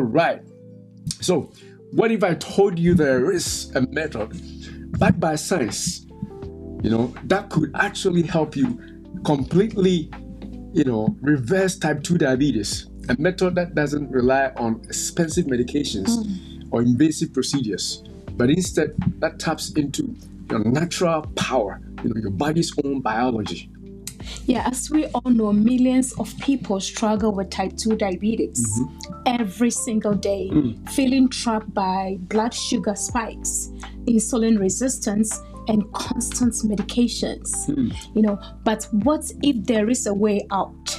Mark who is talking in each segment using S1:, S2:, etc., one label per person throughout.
S1: Right. So, what if I told you there is a method backed by science, that could actually help you completely, reverse type 2 diabetes? A method that doesn't rely on expensive medications or invasive procedures, but instead that taps into your natural power, your body's own biology.
S2: Yeah, as we all know, millions of people struggle with type 2 diabetes every single day, feeling trapped by blood sugar spikes, insulin resistance, and constant medications. But what if there is a way out?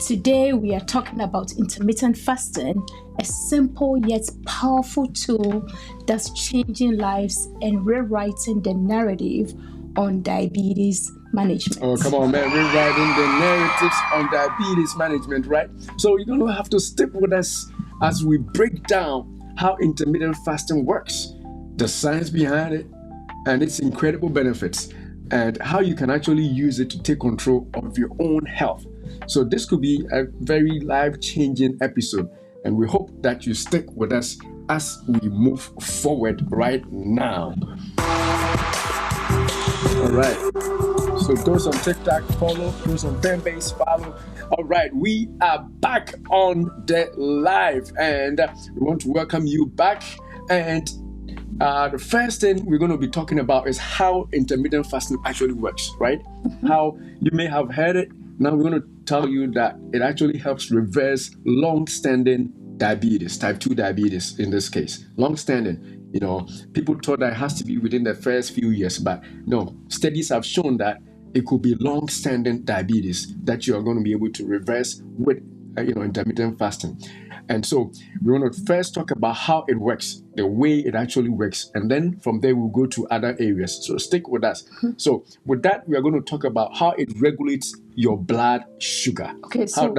S2: Today, we are talking about intermittent fasting, a simple yet powerful tool that's changing lives and rewriting the narrative on diabetes management.
S1: Oh, come on, man. Rewriting the narratives on diabetes management, right? So you're going to have to stick with us as we break down how intermittent fasting works, the science behind it, and its incredible benefits, and how you can actually use it to take control of your own health. So this could be a very life-changing episode, and we hope that you stick with us as we move forward right now. All right. So those on TikTok, follow. Those on Fanbase, follow. All right. We are back on the live, and we want to welcome you back. And the first thing we're going to be talking about is how intermittent fasting actually works, right? How you may have heard it. Now we're going to tell you that it actually helps reverse long-standing diabetes, type 2 diabetes in this case. Long-standing. People thought that it has to be within the first few years, but no, studies have shown that it could be long-standing diabetes that you are going to be able to reverse with, intermittent fasting. And so we want to first talk about how it works, the way it actually works, and then from there we'll go to other areas. So stick with us. So with that, we are going to talk about how it regulates your blood sugar.
S2: Okay, so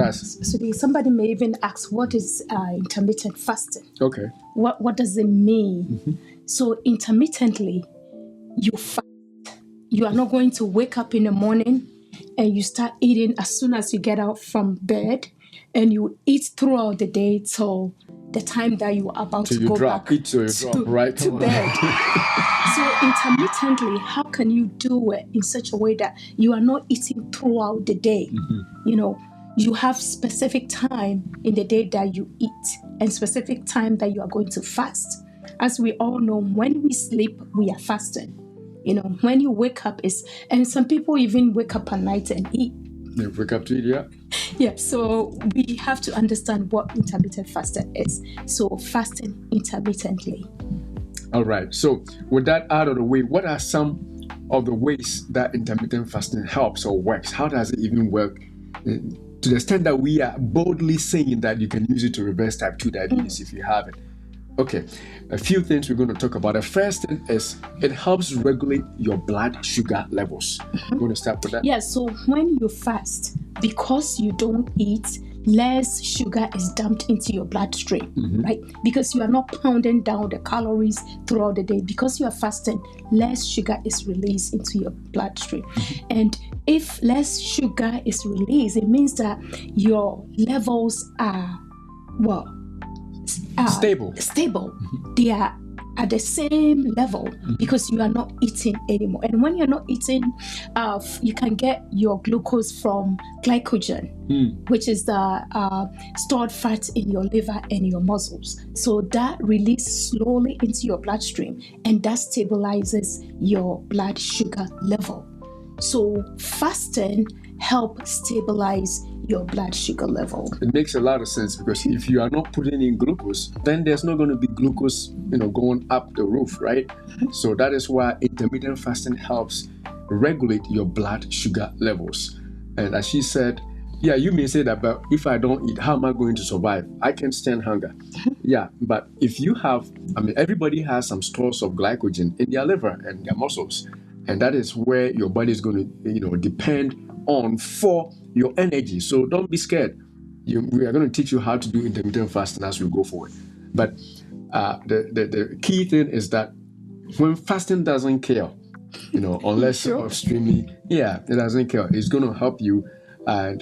S2: somebody may even ask, what is intermittent fasting?
S1: Okay.
S2: What does it mean? So intermittently, you fast. You are not going to wake up in the morning and you start eating as soon as you get out from bed, and you eat throughout the day till the time that you are about to go back
S1: to
S2: bed. So intermittently, how can you do it in such a way that you are not eating throughout the day? You have specific time in the day that you eat and specific time that you are going to fast. As we all know, when we sleep, we are fasting. When you wake up and some people even wake up at night and eat.
S1: They wake up to eat, yeah.
S2: Yeah, so we have to understand what intermittent fasting is. So fasting intermittently.
S1: All right. So with that out of the way, what are some of the ways that intermittent fasting helps or works? How does it even work? To the extent that we are boldly saying that you can use it to reverse type 2 diabetes if you have it. Okay, a few things we're going to talk about. The first thing is it helps regulate your blood sugar levels. You want to start with that?
S2: Yeah, so when you fast, because you don't eat, less sugar is dumped into your bloodstream, right? Because you are not pounding down the calories throughout the day. Because you are fasting, less sugar is released into your bloodstream. And if less sugar is released, it means that your levels are,
S1: stable.
S2: They are at the same level because you are not eating anymore. And when you're not eating, you can get your glucose from glycogen, which is the stored fat in your liver and your muscles. So that releases slowly into your bloodstream, and that stabilizes your blood sugar level. So fasting helps stabilize your blood sugar level.
S1: It makes a lot of sense, because if you are not putting in glucose, then there's not going to be glucose, going up the roof, right? So that is why intermittent fasting helps regulate your blood sugar levels. And as she said, yeah, you may say that, but if I don't eat, how am I going to survive? I can stand hunger. Yeah, but if you have, everybody has some stores of glycogen in their liver and their muscles. And that is where your body is going to, depend on for your energy. So don't be scared. We are going to teach you how to do intermittent fasting as we go forward. But the key thing is that when fasting doesn't kill, unless extremely, it doesn't kill. It's going to help you, and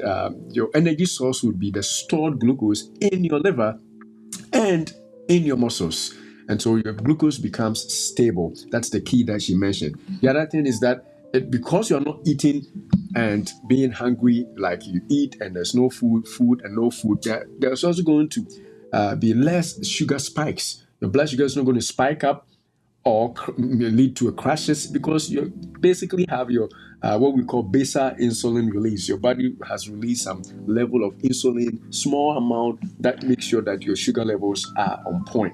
S1: your energy source would be the stored glucose in your liver and in your muscles. And so your glucose becomes stable. That's the key that she mentioned. The other thing is that because you're not eating and being hungry like you eat and there's no food and no food, there's also going to be less sugar spikes. Your blood sugar is not going to spike up or lead to a crashes, because you basically have your what we call basal insulin release. Your body has released some level of insulin, small amount, that makes sure that your sugar levels are on point.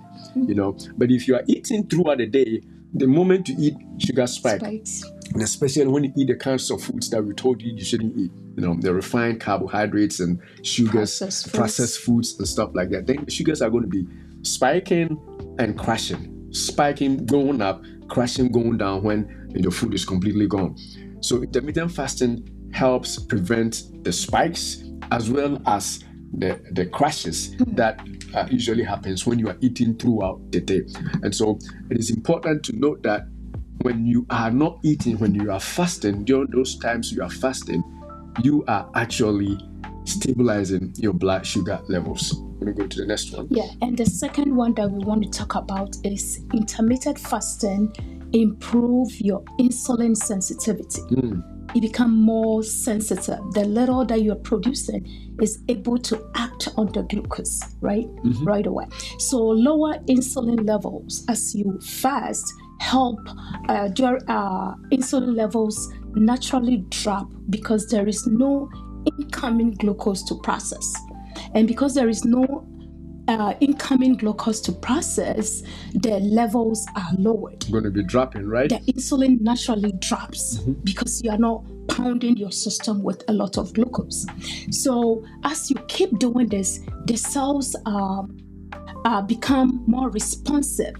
S1: But if you are eating throughout the day, the moment you eat, sugar spikes. And especially when you eat the kinds of foods that we told you shouldn't eat, the refined carbohydrates and sugars, processed foods and stuff like that, then the sugars are going to be spiking and crashing. Spiking, going up, crashing, going down when your food is completely gone. So intermittent fasting helps prevent the spikes as well as the crashes that usually happens when you are eating throughout the day. And so it is important to note that when you are not eating, when you are fasting, during those times you are fasting, you are actually stabilizing your blood sugar levels. I'm going to go to the next one.
S2: Yeah, and the second one that we want to talk about is intermittent fasting improve your insulin sensitivity. You become more sensitive. The little that you're producing is able to act on the glucose, right? Right away. So lower insulin levels as you fast help your insulin levels naturally drop because there is no incoming glucose to process. And because there is no incoming glucose to process, the levels are lowered.
S1: Going to be dropping, right?
S2: The insulin naturally drops because you are not pounding your system with a lot of glucose. So as you keep doing this, the cells become more responsive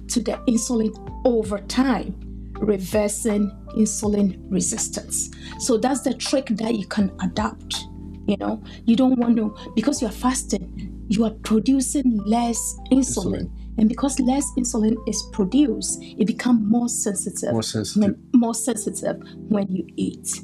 S2: to the insulin over time, reversing insulin resistance. So that's the trick that you can adapt. You don't want to, because you're fasting, you are producing less insulin. And because less insulin is produced, it becomes more sensitive when you eat.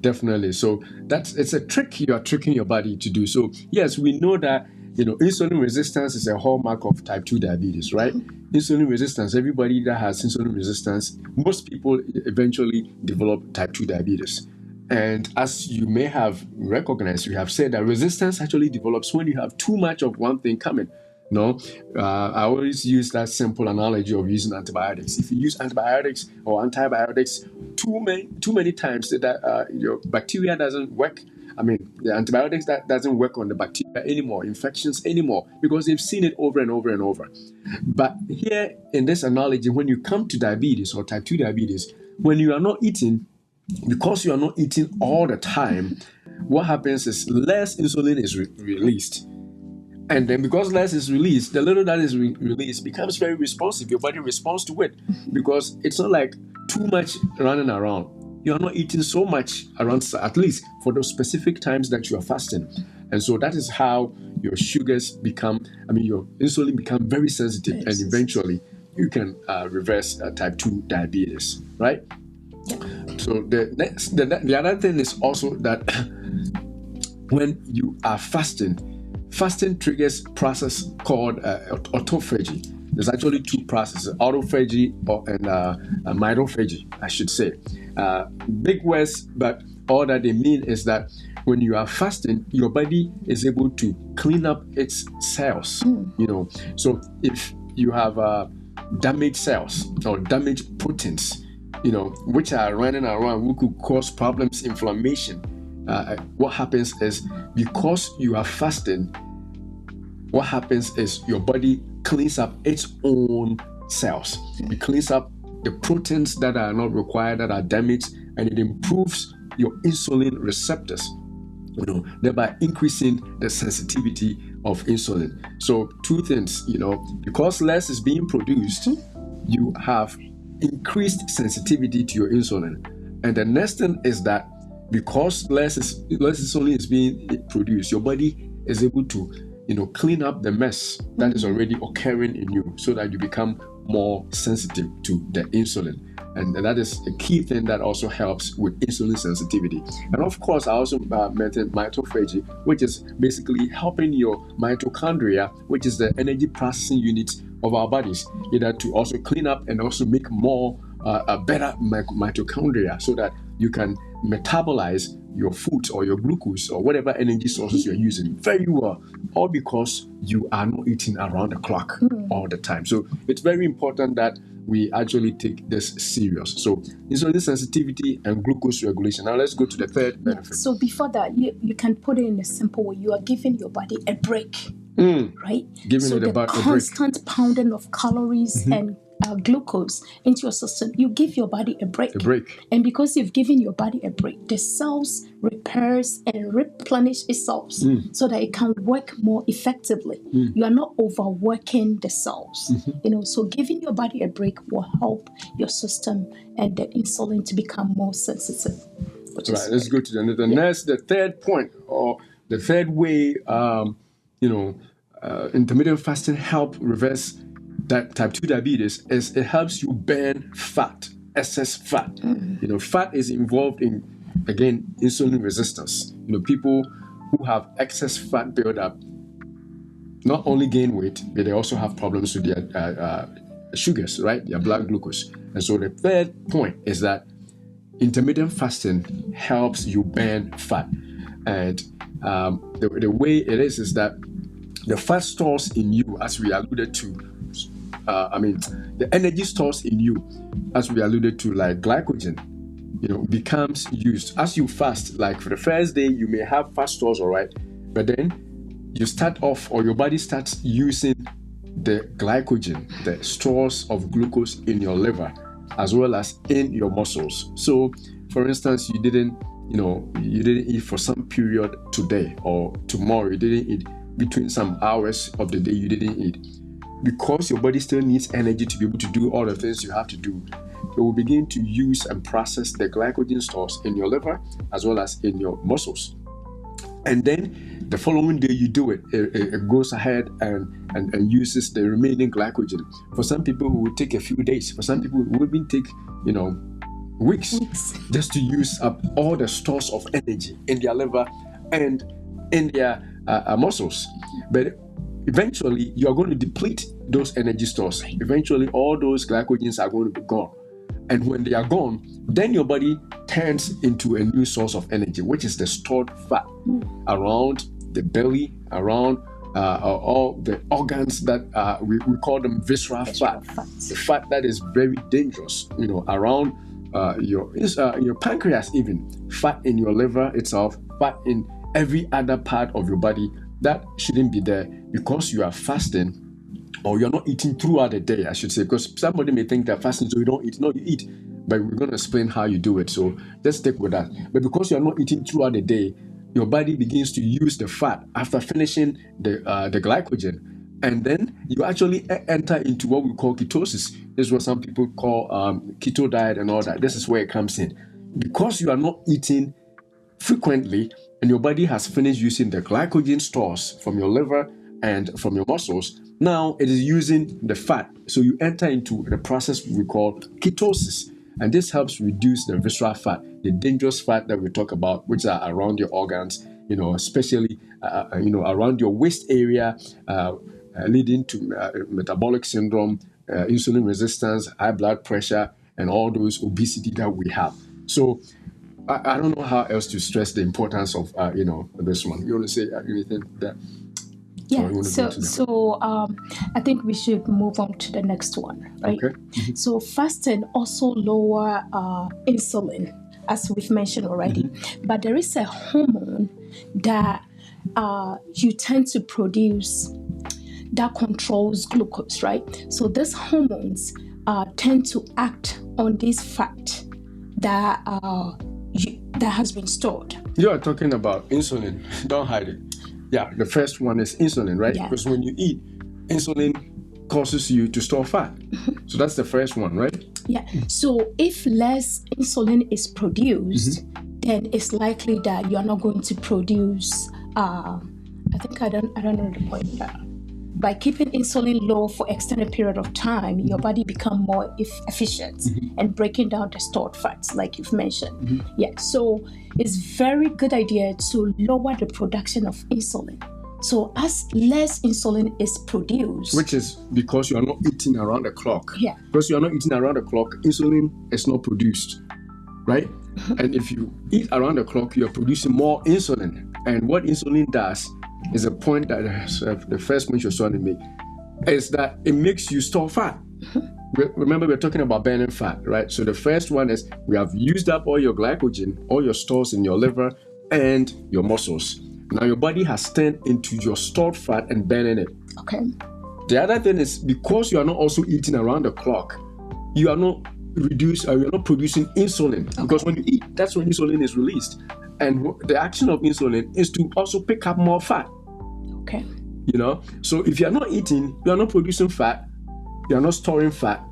S1: Definitely. So it's a trick you are tricking your body to do. So yes, we know that insulin resistance is a hallmark of type 2 diabetes, right? Insulin resistance, everybody that has insulin resistance, most people eventually develop type 2 diabetes. And as you may have recognized, we have said that resistance actually develops when you have too much of one thing coming. I always use that simple analogy of using antibiotics. If you use antibiotics or antibiotics too many times, that your bacteria doesn't work. I mean, the antibiotics that doesn't work on the bacteria anymore, infections anymore, because they've seen it over and over and over. But here in this analogy, when you come to diabetes or type 2 diabetes, when you are not eating, because you are not eating all the time, what happens is less insulin is released. And then because less is released, the little that is released becomes very responsive. Your body responds to it because it's not like too much running around. You are not eating so much around, at least for those specific times that you are fasting. And so that is how your sugars your insulin become very sensitive, and eventually you can reverse type 2 diabetes, right? So the other thing is also that when you are fasting triggers process called autophagy. There's actually two processes: autophagy and mitophagy, I should say. Big words, but all that they mean is that when you are fasting, your body is able to clean up its cells. So if you have damaged cells or damaged proteins, which are running around, which could cause problems, inflammation. What happens is, because you are fasting, what happens is your body cleans up its own cells. It cleans up the proteins that are not required, that are damaged, and it improves your insulin receptors, thereby increasing the sensitivity of insulin. So two things, because less is being produced, you have increased sensitivity to your insulin. And the next thing is that because less insulin is being produced, your body is able to clean up the mess that is already occurring in you, so that you become more sensitive to the insulin. And that is a key thing that also helps with insulin sensitivity. And of course, I also mentioned mitophagy, which is basically helping your mitochondria, which is the energy processing unit of our bodies, either to also clean up and also make more a better mitochondria, so that you can metabolize your food or your glucose or whatever energy sources you're using very well, all because you are not eating around the clock all the time. So it's very important that we actually take this serious. So insulin sensitivity and glucose regulation. Now let's go to the third benefit.
S2: So before that, you can put it in a simple way. You are giving your body a break, right?
S1: Giving it about a break.
S2: Constant pounding of calories and glucose into your system, you give your body a break. And because you've given your body a break, the cells repairs and replenish itself so that it can work more effectively. You are not overworking the cells. So giving your body a break will help your system and the insulin to become more sensitive.
S1: Right, let's go to the next, the third point, or the third way, intermittent fasting help reverse that type 2 diabetes is it helps you burn fat, excess fat. Fat is involved in, again, insulin resistance. People who have excess fat buildup not only gain weight, but they also have problems with their sugars, right? Their blood glucose. And so the third point is that intermittent fasting helps you burn fat. And the way it is that the fat stores in you, as we alluded to, the energy stores in you, as we alluded to, like glycogen, becomes used as you fast. Like for the first day, you may have fat stores, all right, but then you start off, or your body starts using the glycogen, the stores of glucose in your liver, as well as in your muscles. So, for instance, you didn't eat for some period today or tomorrow. You didn't eat between some hours of the day. You didn't eat. Because your body still needs energy to be able to do all the things you have to do, it will begin to use and process the glycogen stores in your liver as well as in your muscles. And then the following day you do it, it goes ahead and uses the remaining glycogen. For some people, it will take a few days. For some people, it will even take, weeks just to use up all the stores of energy in their liver and in their muscles. But eventually, you are going to deplete those energy stores. Eventually, all those glycogens are going to be gone. And when they are gone, then your body turns into a new source of energy, which is the stored fat around the belly, around all the organs that we call them visceral fat. The fat that is very dangerous, around your pancreas, even fat in your liver itself, fat in every other part of your body. That shouldn't be there because you are fasting, or you're not eating throughout the day, I should say, because somebody may think that fasting so you don't eat. No, you eat, but we're going to explain how you do it. So let's stick with that. But because you're not eating throughout the day, your body begins to use the fat after finishing the glycogen, and then you actually enter into what we call ketosis. This is what some people call keto diet and all that. This is where it comes in. Because you are not eating frequently, and your body has finished using the glycogen stores from your liver and from your muscles, now it is using the fat. So you enter into the process we call ketosis. And this helps reduce the visceral fat, the dangerous fat that we talk about, which are around your organs, especially, around your waist area, leading to metabolic syndrome, insulin resistance, high blood pressure, and all those obesity that we have. So I don't know how else to stress the importance of, this one. You want to say anything there?
S2: Yeah, so I think we should move on to the next one, right?
S1: Okay.
S2: So fasting also lower insulin, as we've mentioned already. But there is a hormone that you tend to produce that controls glucose, right? So these hormones tend to act on this fat that has been stored.
S1: You are talking about insulin. Don't hide it. Yeah, the first one is insulin, right?
S2: Yeah.
S1: Because when you eat, insulin causes you to store fat. So that's the first one, right?
S2: Yeah. So if less insulin is produced, then it's likely that you're not going to produce. I don't know the point there. by keeping insulin low for extended period of time, your body become more efficient and breaking down the stored fats, like you've mentioned. Yeah, so it's very good idea to lower the production of insulin. So as less insulin is produced,
S1: which is because you are not eating around the clock.
S2: Yeah.
S1: Because you are not eating around the clock, insulin is not produced, right? And if you eat around the clock, you are producing more insulin. And what insulin does is a point that the first point you're trying to make is that it makes you store fat. Remember, we're talking about burning fat, right? So the first one is we have used up all your glycogen, all your stores in your liver and your muscles. Now your body has turned into your stored fat and burning it.
S2: Okay.
S1: The other thing is because you are not also eating around the clock, you are not producing insulin. Okay. Because when you eat, that's when insulin is released. And the action of insulin is to also pick up more fat.
S2: Okay.
S1: So if you are not eating, you are not producing fat, you are not storing fat,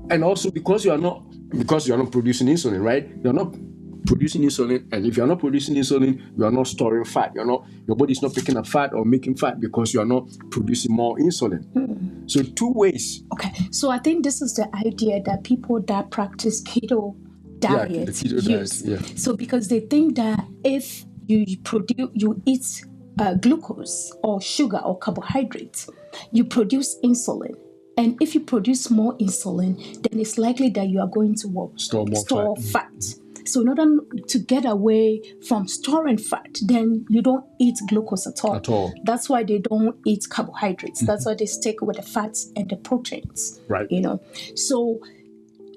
S1: and also because you are not producing insulin, right? You are not producing insulin, and if you are not producing insulin, you are not storing fat. Your body is not picking up fat or making fat because you are not producing more insulin. So 2 ways.
S2: Okay, so I think this is the idea that people that practice keto diet
S1: the keto
S2: use.
S1: diet, yeah.
S2: So because they think that if you eat glucose or sugar or carbohydrates, you produce insulin. And if you produce more insulin, then it's likely that you are going to store fat. So in order to get away from storing fat, then you don't eat glucose at all. That's why they don't eat carbohydrates. That's why they stick with the fats and the proteins.
S1: Right.
S2: So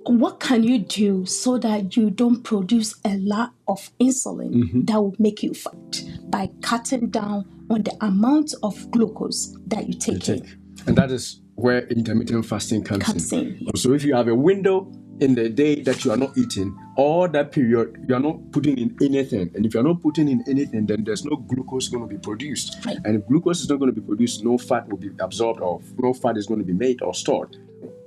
S2: what can you do so that you don't produce a lot of insulin that will make you fat? By cutting down on the amount of glucose that you take in.
S1: And that is where intermittent fasting comes in.
S2: Yeah.
S1: So if you have a window in the day that you are not eating, all that period you are not putting in anything. And if you're not putting in anything, then there's no glucose going to be produced.
S2: Right.
S1: And if glucose is not going to be produced, no fat will be absorbed or no fat is going to be made or stored.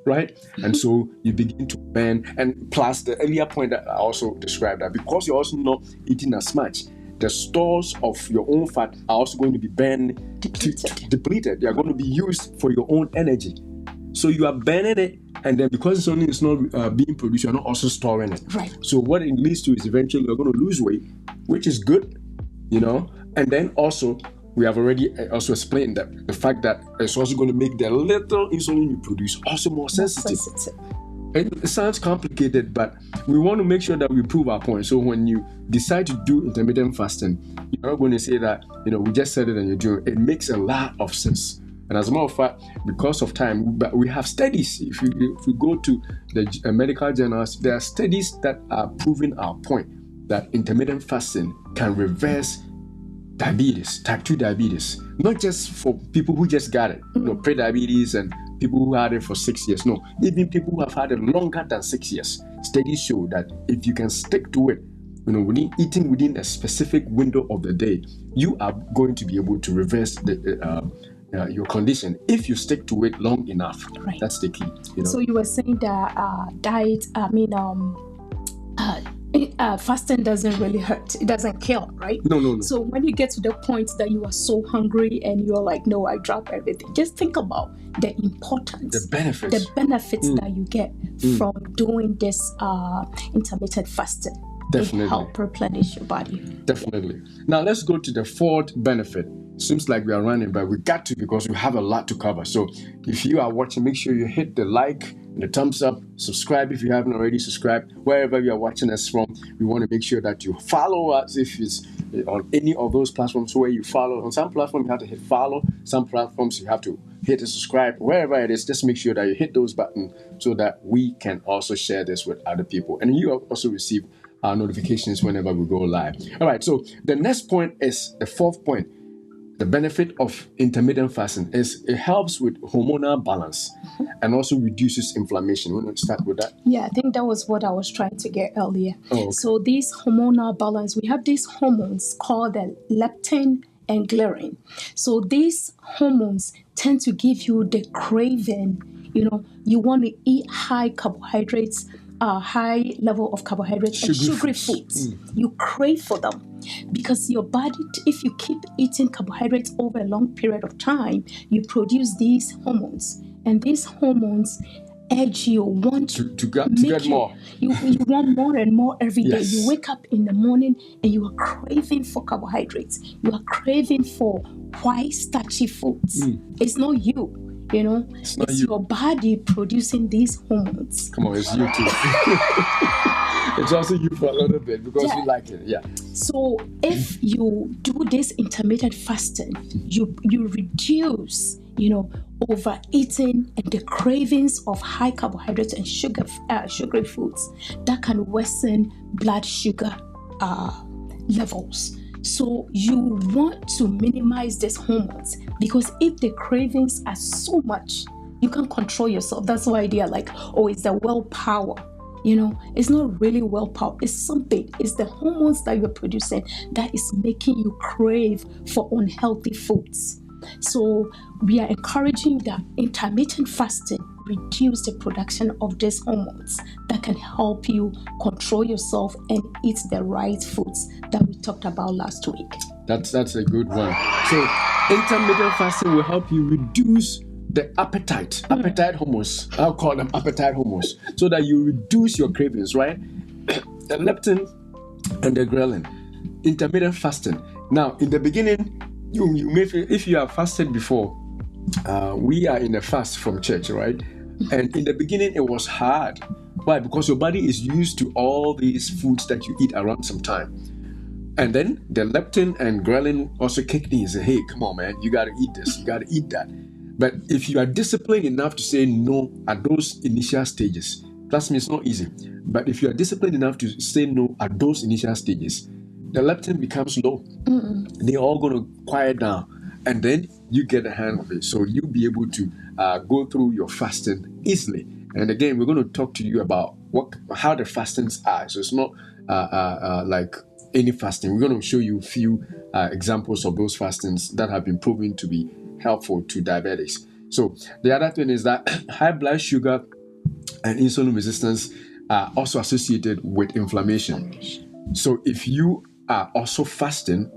S1: Right? And so you begin to burn. And plus the earlier point that I also described, that because you're also not eating as much, the stores of your own fat are also going to be burned, depleted. They are going to be used for your own energy. So you are burning it, and then because insulin is not being produced, you're not also storing it.
S2: Right.
S1: So what it leads to is eventually you're going to lose weight, which is good, And then also we have already also explained that the fact that it's also going to make the little insulin you produce also more sensitive. It sounds complicated, but we want to make sure that we prove our point. So when you decide to do intermittent fasting, you're not going to say that, we just said it and you're doing it. It makes a lot of sense. And as a matter of fact, because of time, we have studies. If you go to the medical journals, there are studies that are proving our point that intermittent fasting can reverse diabetes, type 2 diabetes, not just for people who just got it, pre-diabetes and people who had it for 6 years. No, even people who have had it longer than 6 years. Studies show that if you can stick to it, eating within a specific window of the day, you are going to be able to reverse your condition if you stick to it long enough.
S2: Right.
S1: That's the key.
S2: So you were saying that fasting doesn't really hurt. It doesn't kill, right?
S1: No.
S2: So when you get to the point that you are so hungry and you're like, no, I drop everything. Just think about the importance,
S1: the benefits
S2: that you get from doing this intermittent fasting.
S1: Definitely.
S2: It help replenish your body.
S1: Definitely. Now let's go to the fourth benefit. Seems like we are running, but we got to because we have a lot to cover. So if you are watching, make sure you hit the like and the thumbs up. Subscribe if you haven't already subscribed. Wherever you are watching us from, we want to make sure that you follow us if it's on any of those platforms where you follow. On some platforms, you have to hit follow. Some platforms, you have to hit the subscribe. Wherever it is, just make sure that you hit those buttons so that we can also share this with other people. And you also receive our notifications whenever we go live. All right, so the next point is the fourth point. The benefit of intermittent fasting is it helps with hormonal balance and also reduces inflammation. We want to start with that?
S2: Yeah, I think that was what I was trying to get earlier.
S1: Oh, okay.
S2: So this hormonal balance, we have these hormones called the leptin and ghrelin. So these hormones tend to give you the craving. You want to eat high carbohydrates, high level of carbohydrates and sugary foods. You crave for them because your body, if you keep eating carbohydrates over a long period of time, you produce these hormones, and these hormones urge you want
S1: to get more.
S2: You want more and more every day.
S1: Yes.
S2: You wake up in the morning and you are craving for carbohydrates. You are craving for white starchy foods. It's not you. It's your body producing these hormones.
S1: Come on, it's you too. It's also you for a little bit because you like it. Yeah.
S2: So if you do this intermittent fasting, you reduce, overeating and the cravings of high carbohydrates and sugary foods that can worsen blood sugar levels. So you want to minimize these hormones because if the cravings are so much, you can't control yourself. That's why they are like, it's the willpower. It's not really willpower. It's something. It's the hormones that you're producing that is making you crave for unhealthy foods. So we are encouraging that intermittent fasting reduce the production of these hormones that can help you control yourself and eat the right foods that we talked about last week.
S1: That's a good one. So intermittent fasting will help you reduce the appetite hormones. I'll call them appetite hormones, so that you reduce your cravings, right? The leptin and the ghrelin. Intermittent fasting. Now, in the beginning, you may feel, if you have fasted before, we are in a fast from church, right? And in the beginning, it was hard. Why? Because your body is used to all these foods that you eat around some time. And then the leptin and ghrelin also kicked in and said, hey, come on, man, you got to eat this, you got to eat that. But if you are disciplined enough to say no at those initial stages, trust me, it's not easy. But if you are disciplined enough to say no at those initial stages, the leptin becomes low. They're all going to quiet down. And then you get a hand of it. So you'll be able to go through your fasting easily. And again, we're going to talk to you about how the fastings are. So it's not like any fasting. We're going to show you a few examples of those fastings that have been proven to be helpful to diabetics. So the other thing is that high blood sugar and insulin resistance are also associated with inflammation. So if you are also fasting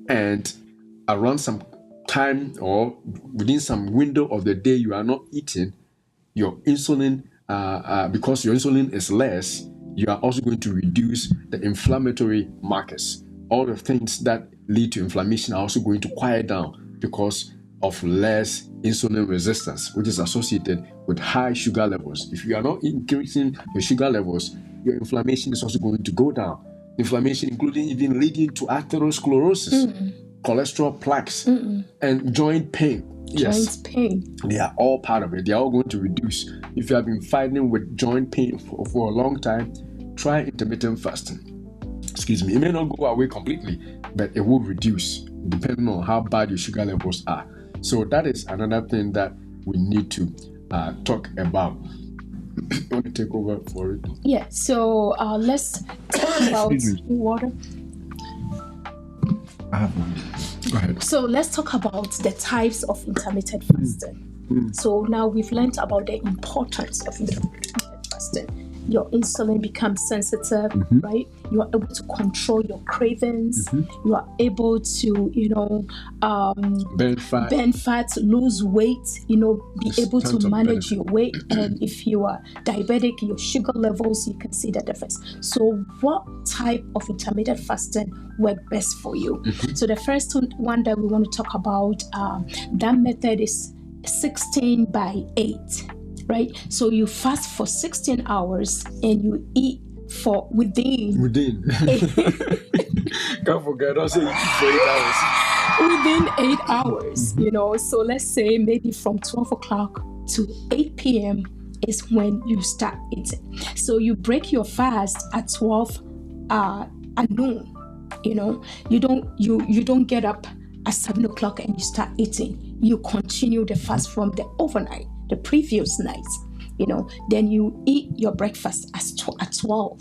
S1: and around some time or within some window of the day you are not eating, your insulin, because your insulin is less, you are also going to reduce the inflammatory markers. All the things that lead to inflammation are also going to quiet down because of less insulin resistance, which is associated with high sugar levels. If you are not increasing your sugar levels, your inflammation is also going to go down. Inflammation including even leading to atherosclerosis, cholesterol plaques, and joint pain.
S2: Joint pain.
S1: They are all part of it. They are all going to reduce. If you have been fighting with joint pain for a long time, try intermittent fasting. Excuse me. It may not go away completely, but it will reduce depending on how bad your sugar levels are. So that is another thing that we need to talk about. You want to take over for it?
S2: Yeah. So let's talk about water.
S1: Go ahead.
S2: So let's talk about the types of intermittent fasting. So now we've learned about the importance of intermittent fasting. Your insulin becomes sensitive, right? You are able to control your cravings. You are able to, burn fat, lose weight, be able to manage your weight. And if you are diabetic, your sugar levels, you can see the difference. So what type of intermittent fasting works best for you? So the first one that we want to talk about, that method is 16/8. Right? So you fast for 16 hours and you eat for within.
S1: Can't forget, don't say you eat for 8 hours.
S2: Within 8 hours, So let's say maybe from 12 o'clock to 8 p.m. is when you start eating. So you break your fast at 12 at noon. You don't get up at 7 o'clock and you start eating. You continue the fast from the overnight, the previous night, then you eat your breakfast at 12.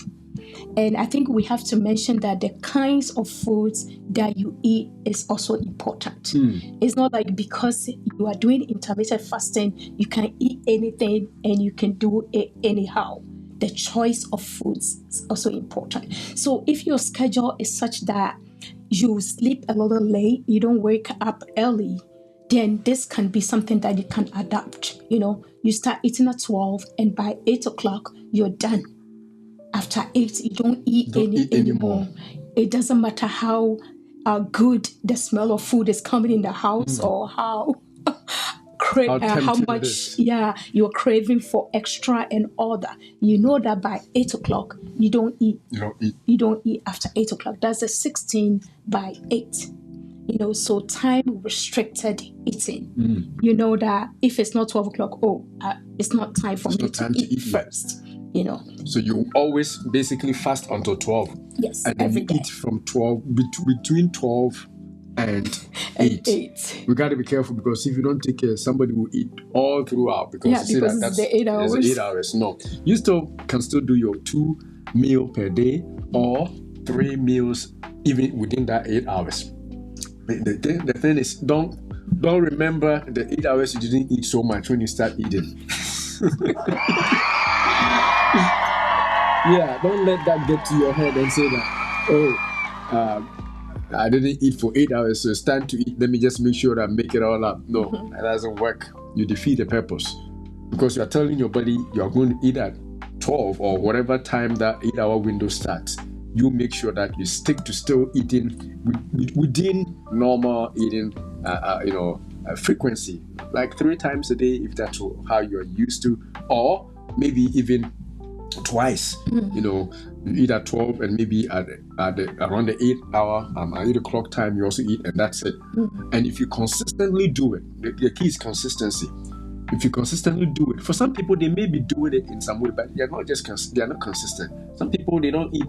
S2: And I think we have to mention that the kinds of foods that you eat is also important. It's not like because you are doing intermittent fasting, you can eat anything and you can do it anyhow. the choice of foods is also important. So if your schedule is such that you sleep a little late, you don't wake up early, then this can be something that you can adapt. You start eating at 12 and by 8 o'clock, you're done. After 8, you don't eat anymore. It doesn't matter how good the smell of food is coming in the house or how much you're craving for extra and all that. You know that by 8 o'clock, you don't eat. You don't eat after 8 o'clock. That's a 16 by 8. So time restricted eating. You know that if it's not 12 o'clock, it's not time for me to eat first.
S1: So you always basically fast until 12.
S2: Yes,
S1: and then you eat from 12 between 12 and 8. We got to be careful, because if you don't take care, somebody will eat all throughout, because
S2: that's the 8 hours.
S1: It's 8 hours. No, you can still do your 2 meals per day or 3 meals even within that 8 hours. The thing is, don't remember the 8 hours you didn't eat so much when you start eating. Don't let that get to your head and say that, I didn't eat for 8 hours, so it's time to eat. Let me just make sure that I make it all up. No, that doesn't work. You defeat the purpose, because you are telling your body you are going to eat at 12 or whatever time that 8-hour window starts. You make sure that you stick to still eating within normal eating, frequency, like 3 times a day, if that's how you're used to, or maybe even twice. You eat at 12 and maybe at around the 8 o'clock time you also eat, and that's it. And if you consistently do it, the key is consistency. If you consistently do it, for some people they may be doing it in some way, but they are not consistent. Some people, they don't eat.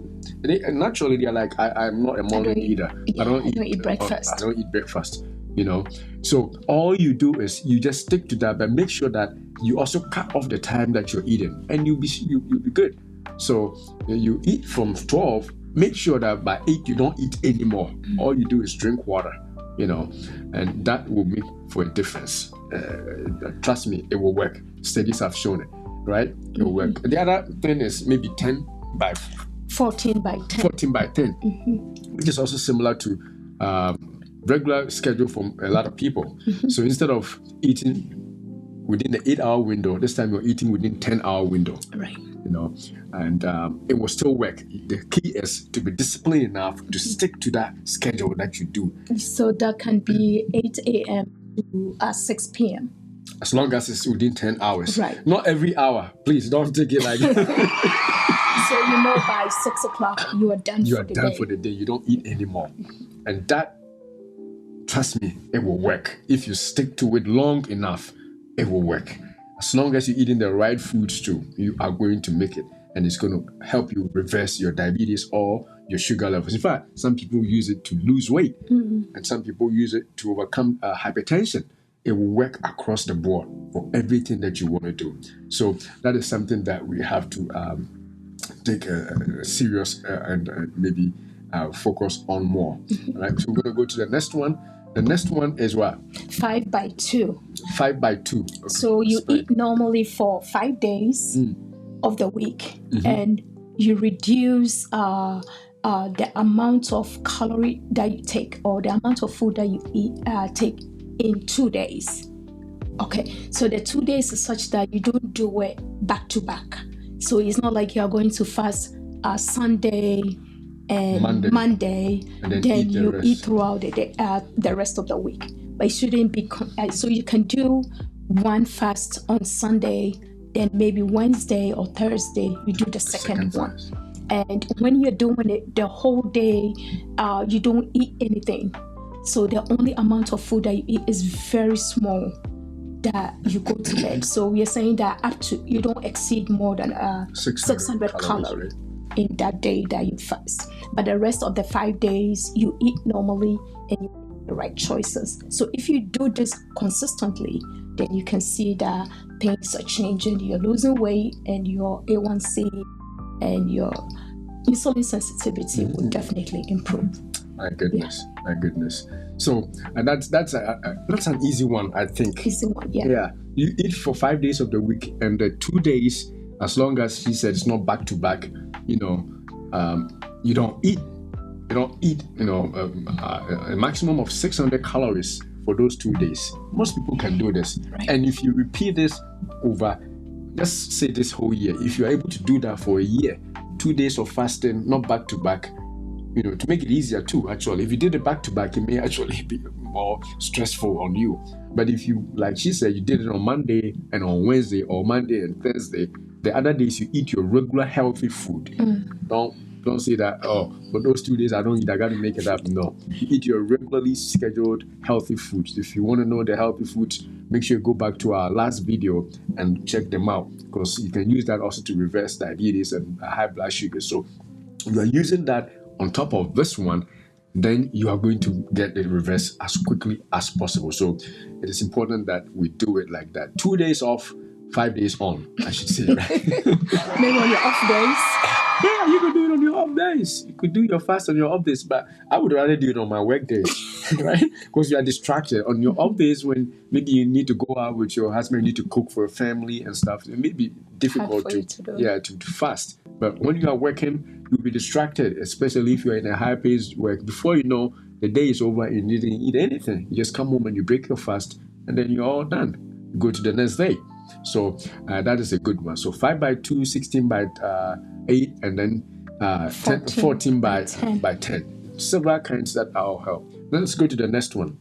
S1: Naturally they are like, I'm not a morning eater. I don't eat breakfast. I don't eat breakfast. So all you do is you just stick to that, but make sure that you also cut off the time that you're eating, and you'll be good. So you eat from 12. Make sure that by 8 you don't eat anymore. All you do is drink water. And that will make for a difference. Trust me, it will work. Studies have shown it, right? It will work. The other thing is maybe 10 by
S2: 14 by 10.
S1: 14 by 10, which is also similar to regular schedule for a lot of people. So instead of eating within the 8-hour window, this time you're eating within 10-hour window.
S2: Right.
S1: And it will still work. The key is to be disciplined enough to stick to that schedule that you do. So
S2: that can be 8 a.m. to 6 p.m.
S1: As long as it's within 10 hours.
S2: Right.
S1: Not every hour. Please don't take it like
S2: So by 6 o'clock you are done for the day. You are done
S1: for the day. You don't eat anymore. And that, trust me, it will work. If you stick to it long enough, it will work. As long as you're eating the right foods too, you are going to make it. And it's going to help you reverse your diabetes or your sugar levels. In fact, some people use it to lose weight. And some people use it to overcome hypertension. It will work across the board for everything that you want to do. So that is something that we have to take a serious and maybe focus on more. All right, so we're going to go to the next one. The next one is what?
S2: 5 by 2.
S1: 5 by 2. Okay.
S2: So you eat normally for 5 days of the week, and you reduce the amount of calorie that you take, or the amount of food that you take in 2 days. Okay, so the 2 days is such that you don't do it back to back. So it's not like you are going to fast Sunday and Monday, and then you eat throughout the day, the rest of the week. But it shouldn't be so you can do one fast on Sunday, then maybe Wednesday or Thursday you do the second one. And when you're doing it the whole day, you don't eat anything. So the only amount of food that you eat is very small that you go to bed. So we are saying that up to, you don't exceed more than 600 calories in that day that you fast. But the rest of the 5 days you eat normally and you make the right choices. So if you do this consistently, then you can see that things are changing. You're losing weight, and your A1C and your insulin sensitivity will definitely improve.
S1: My goodness. So, and that's an easy one, I think.
S2: Easy one, yeah.
S1: Yeah, you eat for 5 days of the week, and the 2 days as long as she said it's not back to back, you don't eat. You don't eat, a maximum of 600 calories for those 2 days. Most people can do this.
S2: Right.
S1: And if you repeat this over, let's say this whole year, if you're able to do that for a year, 2 days of fasting, not back to back, to make it easier too, actually. If you did it back to back, it may actually be more stressful on you. But if you, like she said, you did it on Monday and on Wednesday, or Monday and Thursday, the other days you eat your regular healthy food. Don't say that, for those 2 days I don't eat, I got to make it up. No, you eat your regularly scheduled healthy foods. If you want to know the healthy foods, make sure you go back to our last video and check them out, because you can use that also to reverse diabetes and high blood sugar. So you are using that on top of this one, then you are going to get it reversed as quickly as possible. So it is important that we do it like that. 2 days off, 5 days on, I should say. Right?
S2: Maybe on your off days.
S1: Yeah, you could do it on your off days. You could do your fast on your off days, but I would rather do it on my work days, right? Because you are distracted. On your off days, when maybe you need to go out with your husband, you need to cook for a family and stuff, it may be difficult to fast. But when you are working, you'll be distracted, especially if you're in a high-paced work. Before you know, the day is over and you didn't eat anything. You just come home and you break your fast, and then you're all done. You go to the next day. So that is a good one. So 5 by 2, 16 by 8, and then 14 by 10. Several kinds that will help. Now let's go to the next one.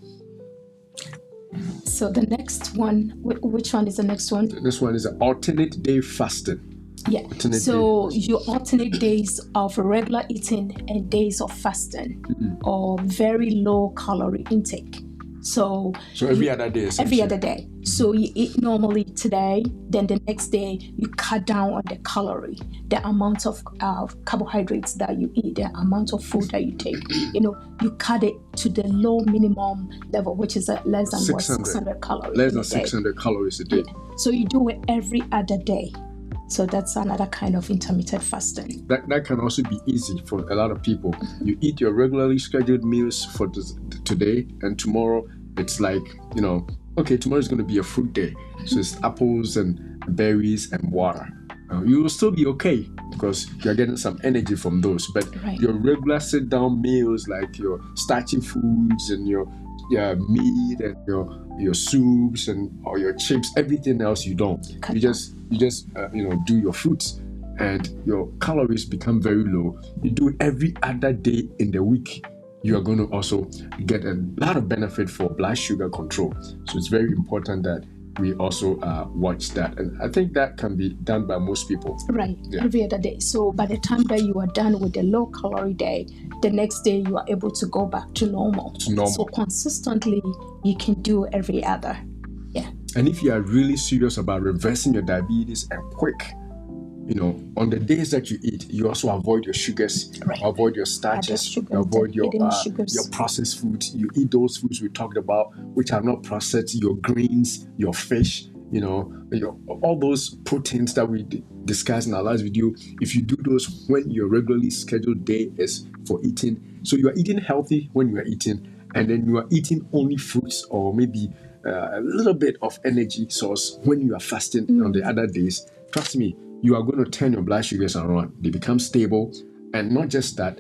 S2: So the next one, which one is the next one?
S1: This one is an alternate day fasting.
S2: Yeah. So you alternate days of regular eating and days of fasting, or very low calorie intake. So
S1: every other day.
S2: Every other day. So you eat normally today, then the next day you cut down on the calorie, the amount of carbohydrates that you eat, the amount of food that you take. You cut it to the low minimum level, which is less than 600 calories.
S1: Less than 600 calories a day.
S2: So you do it every other day. So that's another kind of intermittent fasting.
S1: That can also be easy for a lot of people. You eat your regularly scheduled meals for today, and tomorrow it's like, okay, tomorrow is going to be a fruit day. So it's apples and berries and water. You will still be okay because you're getting some energy from those. But your regular sit-down meals, like your starchy foods and your meat and your soups or your chips, everything else you don't. You just do your fruits, and your calories become very low. You do it every other day in the week. You are going to also get a lot of benefit for blood sugar control. So it's very important that we also watch that. And I think that can be done by most people.
S2: Right, every other day. So by the time that you are done with the low calorie day, the next day you are able to go back to normal. So consistently, you can do every other. Yeah.
S1: And if you are really serious about reversing your diabetes and quick, on the days that you eat, you also avoid your sugars, avoid your starches, avoid your processed foods. You eat those foods we talked about, which are not processed, your greens, your fish, all those proteins that we discussed in our last video. If you do those when your regularly scheduled day is for eating, so you are eating healthy when you are eating, and then you are eating only fruits or maybe a little bit of energy source when you are fasting on the other days, trust me, you are going to turn your blood sugars around. They become stable. And not just that,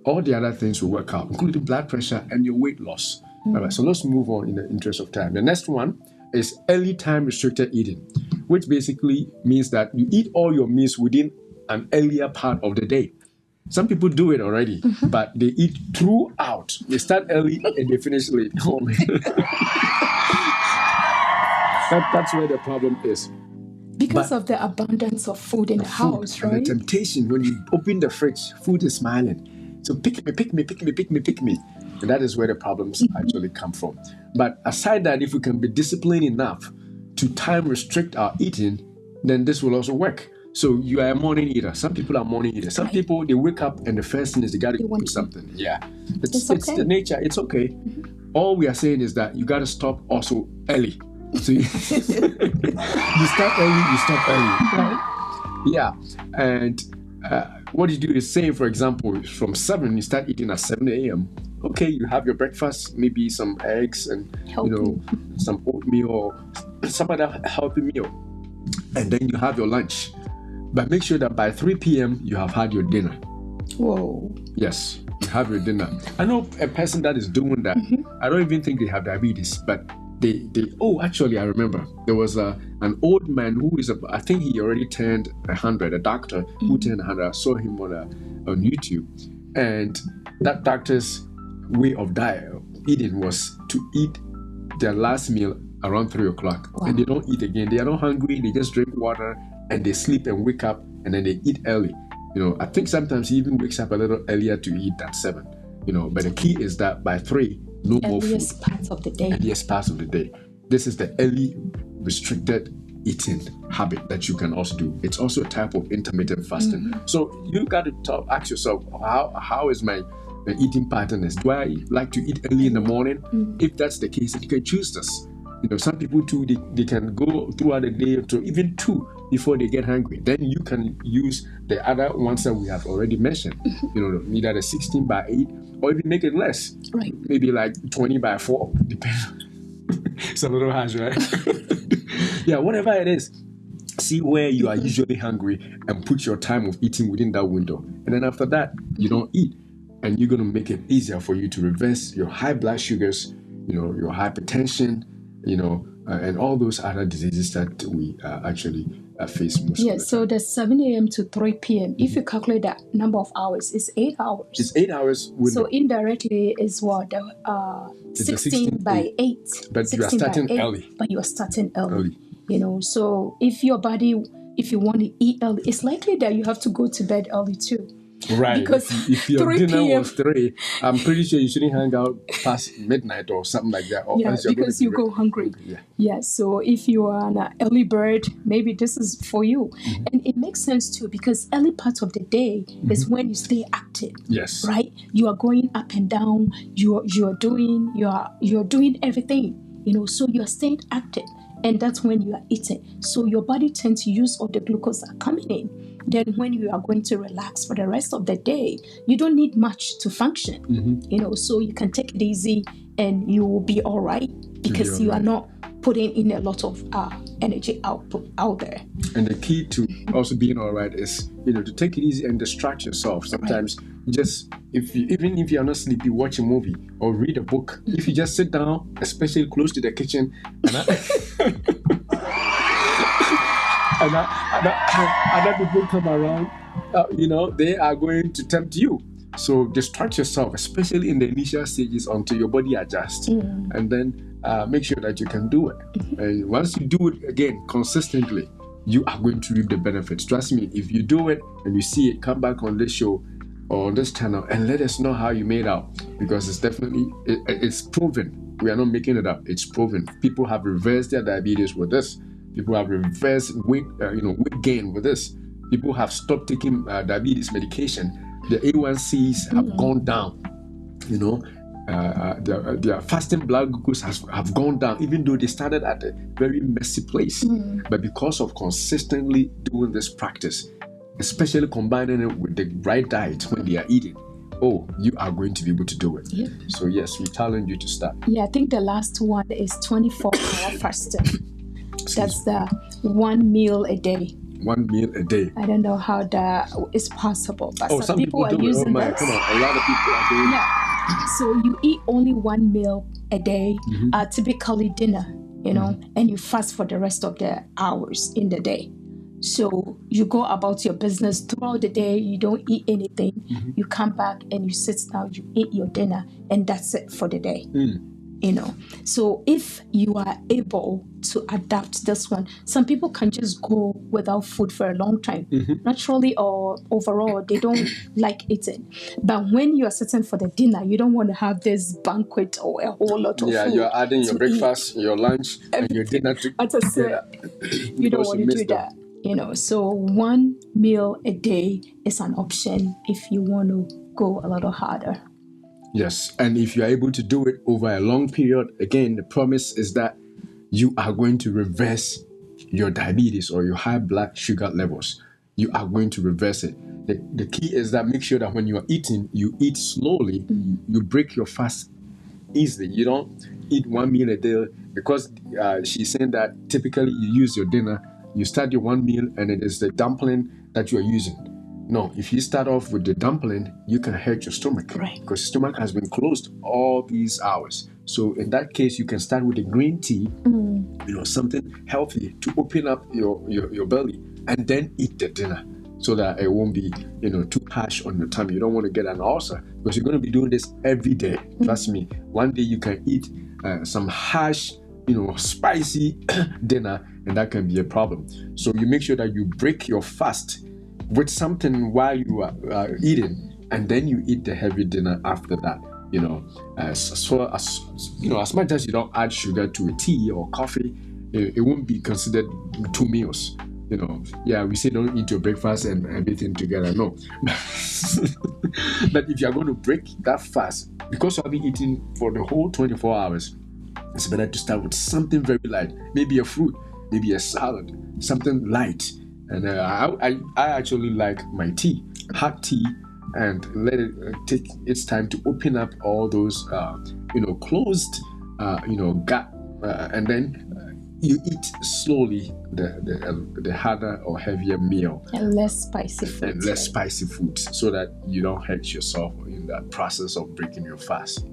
S1: all the other things will work out, including blood pressure and your weight loss. All right, so let's move on in the interest of time. The next one is early time restricted eating, which basically means that you eat all your meals within an earlier part of the day. Some people do it already, but they eat throughout. They start early and they finish late. That's where the problem is.
S2: Because of the abundance of food in the house, right?
S1: And the temptation, when you open the fridge, food is smiling. So pick me. And that is where the problems actually come from. But aside that, if we can be disciplined enough to time restrict our eating, then this will also work. So you are a morning eater. Some people are morning eaters. Some people, they wake up and the first thing is they got to do something. Yeah. It's the nature. It's okay. All we are saying is that you got to stop also early. So you start early, you stop early. Right? Yeah. And what you do is say, for example, from 7, you start eating at 7 a.m. Okay, you have your breakfast, maybe some eggs and some oatmeal or some other healthy meal. And then you have your lunch. But make sure that by 3 p.m. you have had your dinner.
S2: Whoa.
S1: Yes, you have your dinner. I know a person that is doing that. I don't even think they have diabetes, but they actually, I remember there was an old man who is, I think he already turned 100, a doctor who turned 100. I saw him on YouTube. And that doctor's way of eating was to eat their last meal around 3 o'clock. Wow. And they don't eat again. They are not hungry. They just drink water and they sleep and wake up and then they eat early. I think sometimes he even wakes up a little earlier to eat at 7. But the key is that by 3, no more food.
S2: Earliest part of the day.
S1: Earliest part of the day. This is the early restricted eating habit that you can also do. It's also a type of intermittent fasting. So you got to ask yourself, how is my eating pattern? Do I like to eat early in the morning? If that's the case, you can choose this. Some people too, they can go throughout the day to even 2 before they get hungry. Then you can use the other ones that we have already mentioned. Either the 16 by 8 or even make it less.
S2: Right.
S1: Maybe like 20 by 4. Depends. It's a little harsh, right? Yeah, whatever it is. See where you are usually hungry and put your time of eating within that window. And then after that, you don't eat. And you're going to make it easier for you to reverse your high blood sugars, your hypertension, and all those other diseases that we actually face most of the time.
S2: So the 7 a.m. to 3 p.m., if you calculate that number of hours, it's 8 hours.
S1: It's 8 hours.
S2: So indirectly is what? 16 by 8.
S1: But you are starting early.
S2: But you are starting early. So if your body, if you want to eat early, it's likely that you have to go to bed early too.
S1: Right.
S2: Because
S1: if your
S2: 3
S1: dinner
S2: p.m.
S1: was 3, I'm pretty sure you shouldn't hang out past midnight or something like that. Or
S2: because you go hungry. Yeah. So if you are an early bird, maybe this is for you. And it makes sense too, because early part of the day is when you stay active.
S1: Yes.
S2: Right? You are going up and down. You're doing everything. So you are staying active. And that's when you are eating. So your body tends to use all the glucose that are coming in. Then when you are going to relax for the rest of the day, you don't need much to function. So you can take it easy and you will be all right because you are not putting in a lot of energy output out there.
S1: And the key to also being all right is, to take it easy and distract yourself. Sometimes just, even if you're not sleepy, watch a movie or read a book. If you just sit down, especially close to the kitchen, and other people come around, they are going to tempt you. So distract yourself, especially in the initial stages until your body adjusts. And then make sure that you can do it. And once you do it again consistently, you are going to reap the benefits. Trust me, if you do it and you see it, come back on this show or on this channel and let us know how you made out, because it's definitely, it's proven. We are not making it up. It's proven. People have reversed their diabetes with this. People have reversed weight gain with this. People have stopped taking diabetes medication. The A1Cs have gone down. Their fasting blood glucose have gone down, even though they started at a very messy place. But because of consistently doing this practice, especially combining it with the right diet when they are eating, you are going to be able to do it. So yes, we challenge you to start.
S2: I think the last one is 24-hour fasting. That's the 1 meal a day.
S1: 1 meal a day.
S2: I don't know how that is possible, but
S1: some people are using this. Come on, a lot of people are doing it.
S2: So you eat only 1 meal a day, typically dinner, and you fast for the rest of the hours in the day. So you go about your business throughout the day, you don't eat anything, you come back and you sit down, you eat your dinner, and that's it for the day. So if you are able to adapt this one, some people can just go without food for a long time. Naturally or overall, they don't like eating. But when you are sitting for the dinner, you don't want to have this banquet or a whole lot of food.
S1: Yeah, you're adding your breakfast, your lunch, and your dinner together.
S2: You don't want to do that. So 1 meal a day is an option if you want to go a little harder.
S1: Yes, and if you are able to do it over a long period, again, the promise is that you are going to reverse your diabetes or your high blood sugar levels. You are going to reverse it. The key is that make sure that when you are eating, you eat slowly. You break your fast easily. You don't eat 1 meal a day, because she's saying that typically you use your dinner you start your one meal and it is the dumpling that you are using. No, if you start off with the dumpling, you can hurt your stomach,
S2: Right.
S1: because your stomach has been closed all these hours. So in that case, you can start with a green tea, something healthy to open up your belly, and then eat the dinner, so that it won't be too harsh on your tummy. You don't want to get an ulcer, because you're going to be doing this every day. Trust me. One day you can eat some harsh, spicy dinner, and that can be a problem. So you make sure that you break your fast with something while you are eating, and then you eat the heavy dinner after that. As much as you don't add sugar to a tea or coffee, it won't be considered 2 meals. We say don't eat your breakfast and everything together. No. But if you are going to break that fast, because you have been eating for the whole 24 hours, it's better to start with something very light. Maybe a fruit, maybe a salad, something light. And I actually like my tea, hot tea, and let it take its time to open up all those, closed, gut, and then you eat slowly the harder or heavier meal.
S2: And less spicy food.
S1: And less spicy food, so that you don't hurt yourself in that process of breaking your fast,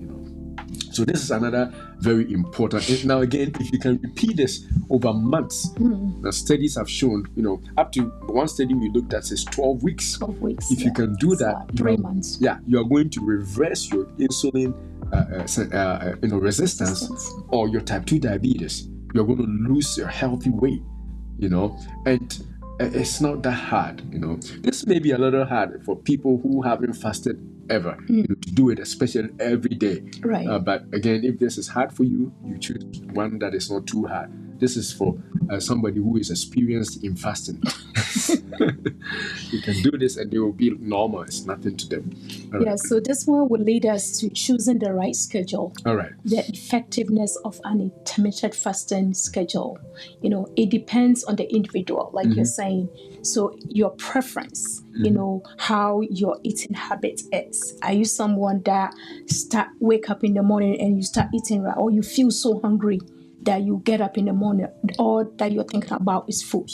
S1: So this is another very important. Now again, if you can repeat this over months, the studies have shown, up to one study we looked at says 12 weeks.
S2: 12 weeks.
S1: If you can do that,
S2: 3 months.
S1: Yeah, you are going to reverse your insulin resistance or your type 2 diabetes. You're going to lose your healthy weight, and it's not that hard, This may be a little hard for people who haven't fasted ever, to do it, especially every day.
S2: Right.
S1: But again, if this is hard for you, you choose one that is not too hard. This is for somebody who is experienced in fasting. You can do this and it will be normal. It's nothing to them. All
S2: right. So this one will lead us to choosing the right schedule.
S1: All right.
S2: The effectiveness of an intermittent fasting schedule. It depends on the individual, like you're saying. So your preference, how your eating habit is. Are you someone that wake up in the morning and you start eating right, or you feel so hungry that you get up in the morning, all that you're thinking about is food.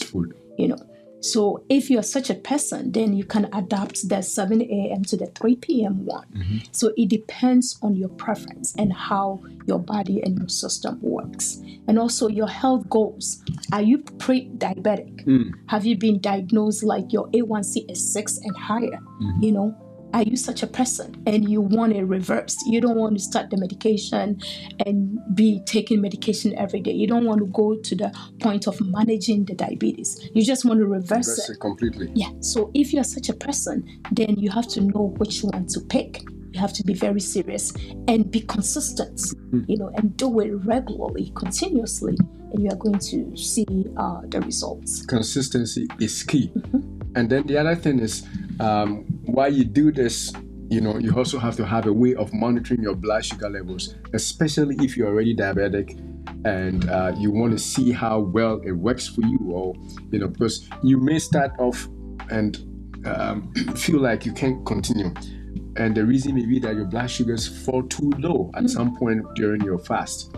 S2: So if you're such a person, then you can adapt the 7 a.m. to the 3 p.m. one. So it depends on your preference and how your body and your system works. And also your health goals. Are you pre-diabetic? Have you been diagnosed like your A1C is 6 and higher? Are you such a person and you want it reversed? You don't want to start the medication and be taking medication every day. You don't want to go to the point of managing the diabetes. You just want to reverse it
S1: completely.
S2: Yeah. So if you're such a person, then you have to know which one to pick. You have to be very serious and be consistent, and do it regularly, continuously, and you are going to see the results.
S1: Consistency is key. And then the other thing is, while you do this, you also have to have a way of monitoring your blood sugar levels, especially if you're already diabetic and you want to see how well it works for you, or, because you may start off and feel like you can't continue. And the reason may be that your blood sugars fall too low at some point during your fast.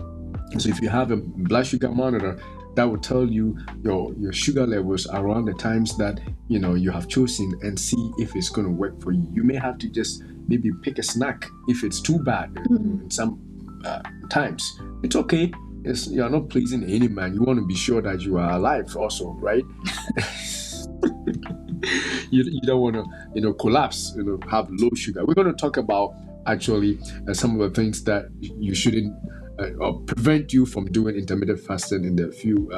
S1: So if you have a blood sugar monitor, that will tell you your sugar levels around the times that you have chosen, and see if it's going to work for you. You may have to just maybe pick a snack if it's too bad. In some times it's okay. You're not pleasing any man. You want to be sure that you are alive also, right? You don't want to collapse, have low sugar. We're going to talk about actually some of the things that you shouldn't or prevent you from doing intermittent fasting in the few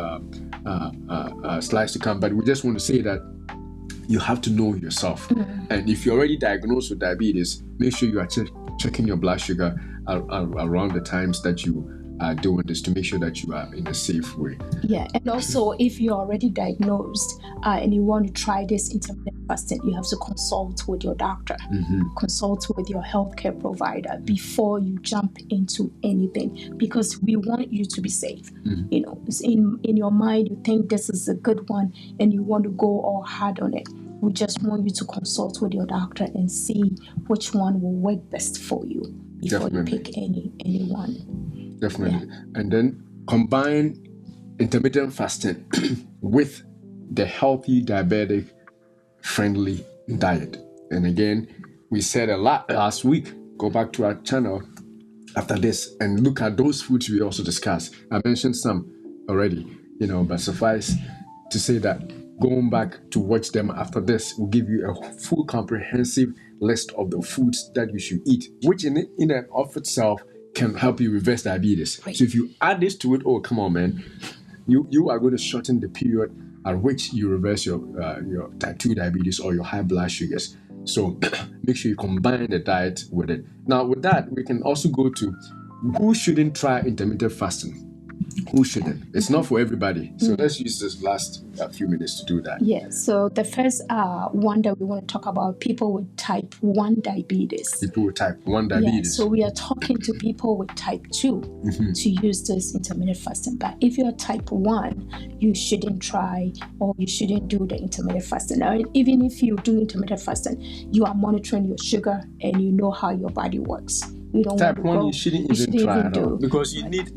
S1: slides to come. But we just want to say that you have to know yourself. And if you're already diagnosed with diabetes, make sure you are checking your blood sugar around the times that you are doing this, to make sure that you are in a safe way.
S2: Yeah, and also if you're already diagnosed and you want to try this intermittent fasting, you have to consult with your doctor, consult with your healthcare provider before you jump into anything, because we want you to be safe. It's in your mind, you think this is a good one and you want to go all hard on it. We just want you to consult with your doctor and see which one will work best for you before you pick any one.
S1: Definitely. Yeah. And then combine intermittent fasting with the healthy diabetic friendly diet. And again, we said a lot last week. Go back to our channel after this and look at those foods we also discussed. I mentioned some already, but suffice to say that going back to watch them after this will give you a full comprehensive list of the foods that you should eat, which in and of itself can help you reverse diabetes.
S2: Right.
S1: So if you add this to it, oh, come on, man, you are going to shorten the period at which you reverse your type 2 diabetes or your high blood sugars. So make sure you combine the diet with it. Now, with that, we can also go to who shouldn't try intermittent fasting. Who shouldn't? It's not for everybody. So let's use this last few minutes to do that.
S2: Yeah, so the first one that we want to talk about, people with type 1 diabetes.
S1: People with type 1 diabetes.
S2: Yeah, so we are talking to people with type 2 to use this intermittent fasting. But if you're type 1, you shouldn't try or you shouldn't do the intermittent fasting. Now, even if you do intermittent fasting, you are monitoring your sugar and you know how your body works. You don't
S1: type
S2: want to
S1: 1, you shouldn't even try at all, because you need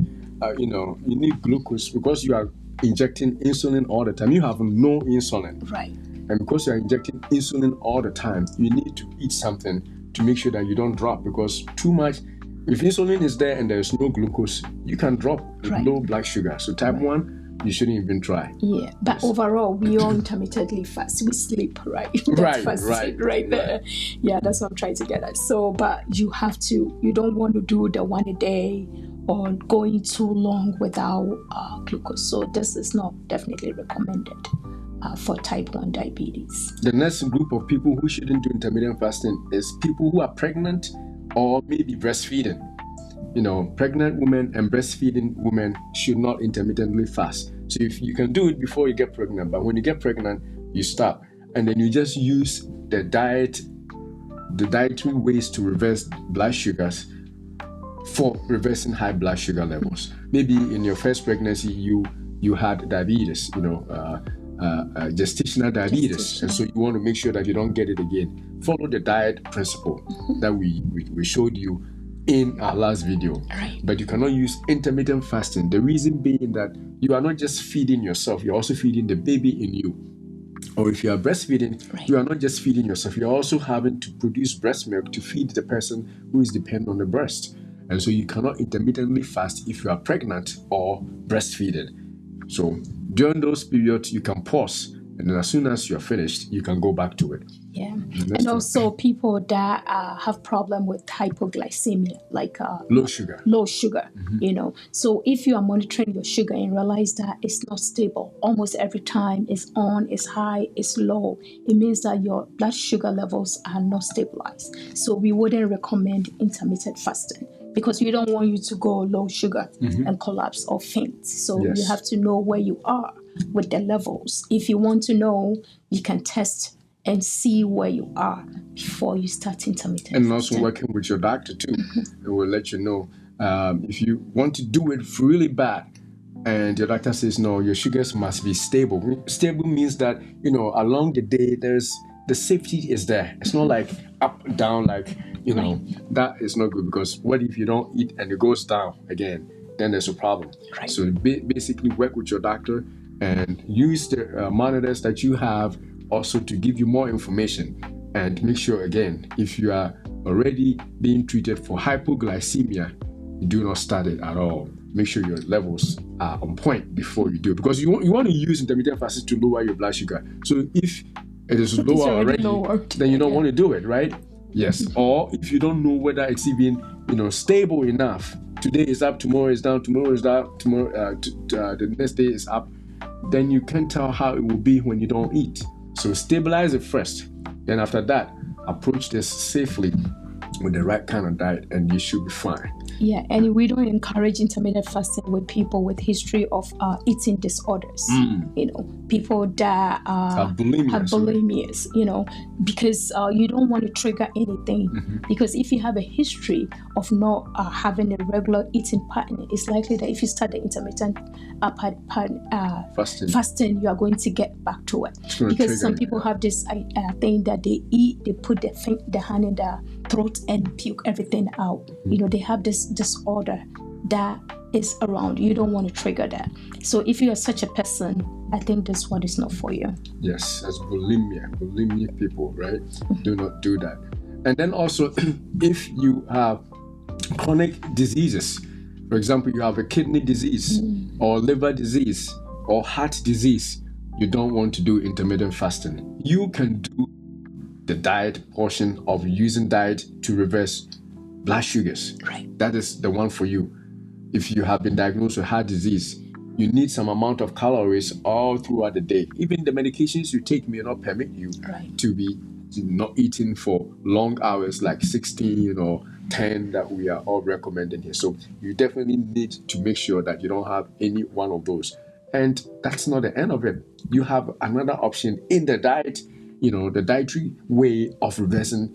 S1: you need glucose, because you are injecting insulin all the time. You have no insulin.
S2: Right.
S1: And because you are injecting insulin all the time, you need to eat something to make sure that you don't drop, because too much, if insulin is there and there's no glucose, you can drop with low blood sugar. So type 1, you shouldn't even try.
S2: Yeah, but overall, we all intermittently fast. We sleep, right? Right there. Yeah, that's what I'm trying to get at. So, but you don't want to do the one a day or going too long without glucose. So this is not definitely recommended for type 1 diabetes.
S1: The next group of people who shouldn't do intermittent fasting is people who are pregnant or maybe breastfeeding. Pregnant women and breastfeeding women should not intermittently fast. So if you can do it before you get pregnant, but when you get pregnant, you stop. And then you just use the dietary ways to reverse blood sugars for reversing high blood sugar levels. Maybe in your first pregnancy, you had diabetes, gestational diabetes. And so you want to make sure that you don't get it again. Follow the diet principle that we showed you in our last video.
S2: Right.
S1: But you cannot use intermittent fasting. The reason being that you are not just feeding yourself, you're also feeding the baby in you. Or if you are breastfeeding, you are not just feeding yourself, you're also having to produce breast milk to feed the person who is dependent on the breast. And so you cannot intermittently fast if you are pregnant or breastfeeding. So during those periods, you can pause, and then as soon as you're finished, you can go back to it.
S2: Yeah, and also people that have problem with hypoglycemia, like
S1: low sugar.
S2: So if you are monitoring your sugar and realize that it's not stable, almost every time it's on, it's high, it's low, it means that your blood sugar levels are not stabilized. So we wouldn't recommend intermittent fasting, because we don't want you to go low sugar and collapse or faint. So you have to know where you are with the levels. If you want to know, you can test and see where you are before you start intermittent.
S1: And also working with your doctor too. It will let you know if you want to do it really bad and your doctor says, no, your sugars must be stable. Stable means that, along the day, the safety is there. It's not like up, down, like, that is not good, because what if you don't eat and it goes down again? Then there's a problem.
S2: Right.
S1: So basically work with your doctor and use the monitors that you have also to give you more information, and make sure, again, if you are already being treated for hypoglycemia, you do not start it at all. Make sure your levels are on point before you do it, because you want to use intermittent fasting to lower your blood sugar. So if it is lower already, then you don't want to do it, right? Yes. Or if you don't know whether it's even stable enough, today is up, tomorrow is down, tomorrow is down, the next day is up, then you can't tell how it will be when you don't eat. So stabilize it first. Then after that, approach this safely with the right kind of diet, and you should be fine.
S2: Yeah, and we don't encourage intermittent fasting with people with history of eating disorders. People that
S1: have bulimias,
S2: because you don't want to trigger anything. Because if you have a history of not having a regular eating pattern, it's likely that if you start the intermittent fasting, you are going to get back to it. Because some people have this thing that they eat, they put their hand in their throat and puke everything out. They have this disorder that is around. You don't want to trigger that. So if you are such a person, I think this one is not for you.
S1: Yes, as bulimia people, right? Do not do that. And then also, if you have chronic diseases, for example, you have a kidney disease or liver disease or heart disease, you don't want to do intermittent fasting. You can do the diet portion of using diet to reverse blood sugars.
S2: Right.
S1: That is the one for you. If you have been diagnosed with heart disease, you need some amount of calories all throughout the day. Even the medications you take may not permit you to be not eating for long hours like 16 or 10 that we are all recommending here. So you definitely need to make sure that you don't have any one of those. And that's not the end of it. You have another option in the diet, the dietary way of reversing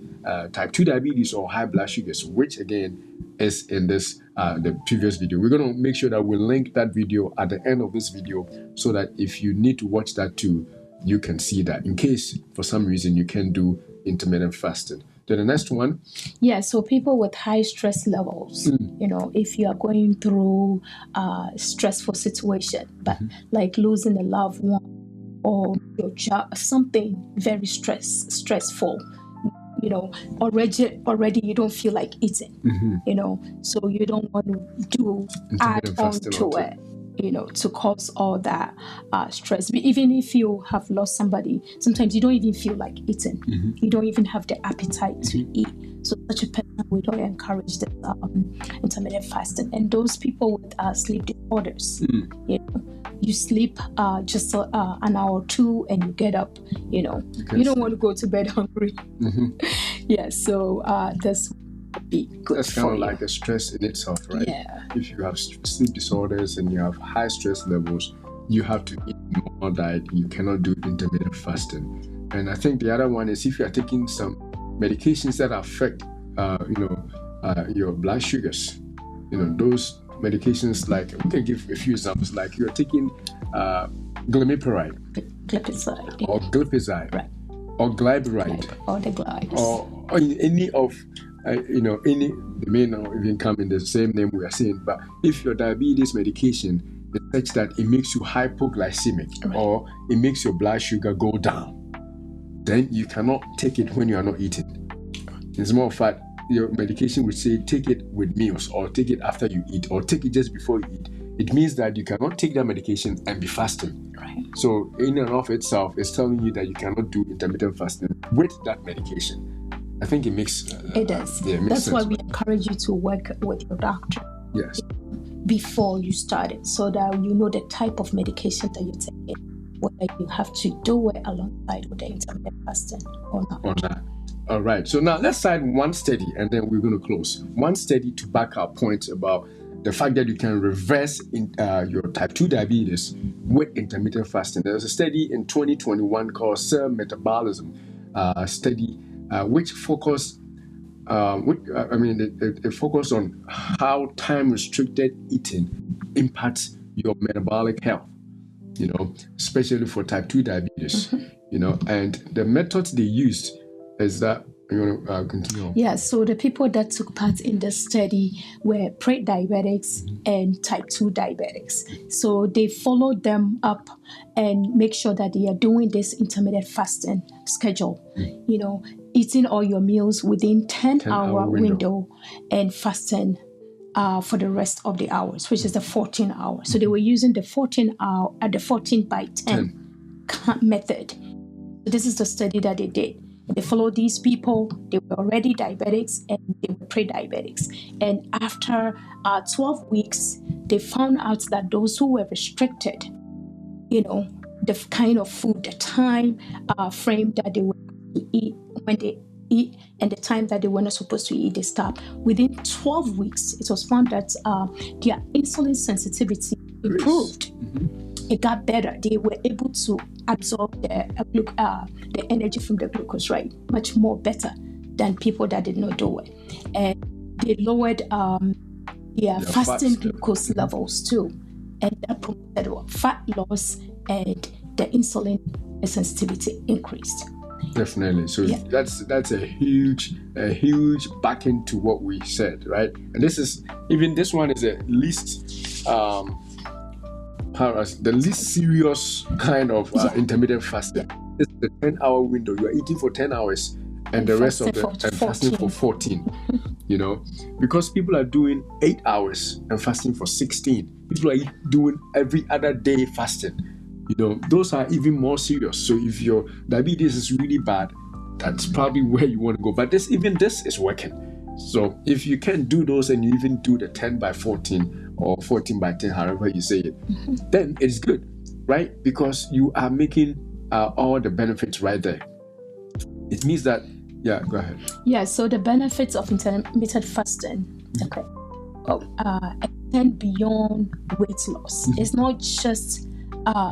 S1: type 2 diabetes or high blood sugars, which again is in this the previous video. We're going to make sure that we link that video at the end of this video so that if you need to watch that too, you can see that in case for some reason you can do intermittent fasting. Then the next one.
S2: Yeah, so people with high stress levels, if you are going through a stressful situation, but like losing a loved one or your job, something very stressful, already you don't feel like eating, so you don't want to add on to it. To cause all that stress. Even if you have lost somebody, sometimes you don't even feel like eating. You don't even have the appetite to eat. So such a person, we don't encourage the intermittent fasting. And those people with sleep disorders, you sleep just an hour or two and you get up, you don't want to go to bed hungry. Yeah, so that's be good.
S1: That's kind of like a stress in itself, right?
S2: Yeah.
S1: If you have sleep disorders and you have high stress levels, you have to eat more diet. You cannot do intermittent fasting. And I think the other one is if you are taking some medications that affect, your blood sugars. Those medications, like we can give a few examples. Like you're taking glimepiride, or glipizide,
S2: right,
S1: or glyburide,
S2: or the glides,
S1: or any of they may not even come in the same name we are saying, but if your diabetes medication is such that it makes you hypoglycemic or it makes your blood sugar go down, then you cannot take it when you are not eating. As a matter of fact, your medication would say take it with meals or take it after you eat or take it just before you eat. It means that you cannot take that medication and be fasting.
S2: Right.
S1: So in and of itself, it's telling you that you cannot do intermittent fasting with that medication. I think it makes
S2: it does.
S1: Yeah, it makes
S2: That's
S1: sense.
S2: why we encourage you to work with your doctor.
S1: Yes.
S2: Before you start it, so that you know the type of medication that you're taking, whether you have to do it alongside with the intermittent fasting or not.
S1: All right. So now let's cite one study, and then we're going to close. One study to back our point about the fact that you can reverse your type 2 diabetes with intermittent fasting. There's a study in 2021 called Cell Metabolism study. Which focus, it focused on how time-restricted eating impacts your metabolic health, especially for type 2 diabetes, and the methods they used is that, you want to continue?
S2: Yeah, so the people that took part in the study were pre-diabetics and type 2 diabetics. So they followed them up and make sure that they are doing this intermittent fasting schedule, eating all your meals within 10-hour window and fasting for the rest of the hours, which is the 14 hours. So they were using the 14 by 10 method. So this is the study that they did. They followed these people. They were already diabetics and they were pre-diabetics. And after 12 weeks, they found out that those who were restricted, the kind of food, the time frame that they were to eat when they eat, and the time that they were not supposed to eat, they stopped. Within 12 weeks, it was found that their insulin sensitivity improved. It got better. They were able to absorb the energy from the glucose, right? Much more better than people that did not do it. And they lowered their fasting glucose levels too. And that promoted fat loss, and the insulin sensitivity increased.
S1: Definitely. So
S2: Yeah.
S1: that's a huge backing to what we said, right? And this one is the least the least serious kind of intermittent fasting. This is the 10-hour window. You are eating for 10 hours and the rest of fasting for 14. You know, because people are doing 8 hours and fasting for 16. People are doing every other day fasting. You know, those are even more serious. So if your diabetes is really bad, that's probably where you want to go. But this is working. So if you can do those and you even do the 10 by 14 or 14 by 10, however you say it, then it's good, right? Because you are making all the benefits right there. It means that, yeah, go ahead.
S2: Yeah, so the benefits of intermittent fasting, extend beyond weight loss. It's not just